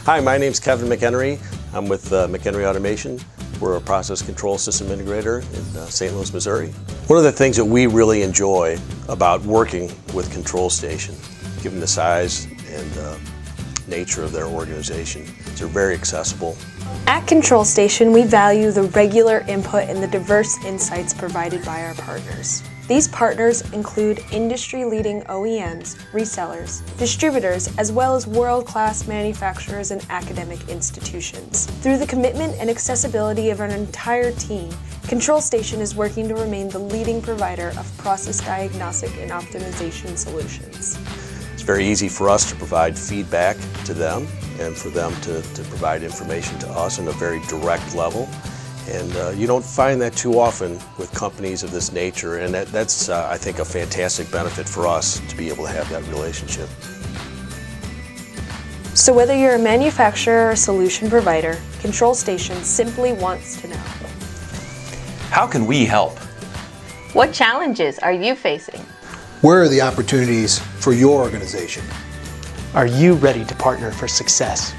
Hi, my name's Kevin McHenry. I'm with McHenry Automation. We're a process control system integrator in St. Louis, Missouri. One of the things that we really enjoy about working with Control Station, given the size and nature of their organization, is they're very accessible. At Control Station, we value the regular input and the diverse insights provided by our partners. These partners include industry-leading OEMs, resellers, distributors, as well as world-class manufacturers and academic institutions. Through the commitment and accessibility of an entire team, Control Station is working to remain the leading provider of process diagnostic and optimization solutions. It's very easy for us to provide feedback to them and for them to provide information to us on a very direct level. And you don't find that too often with companies of this nature, and that's I think, a fantastic benefit for us to be able to have that relationship. So whether you're a manufacturer or solution provider, Control Station simply wants to know. How can we help? What challenges are you facing? Where are the opportunities for your organization? Are you ready to partner for success?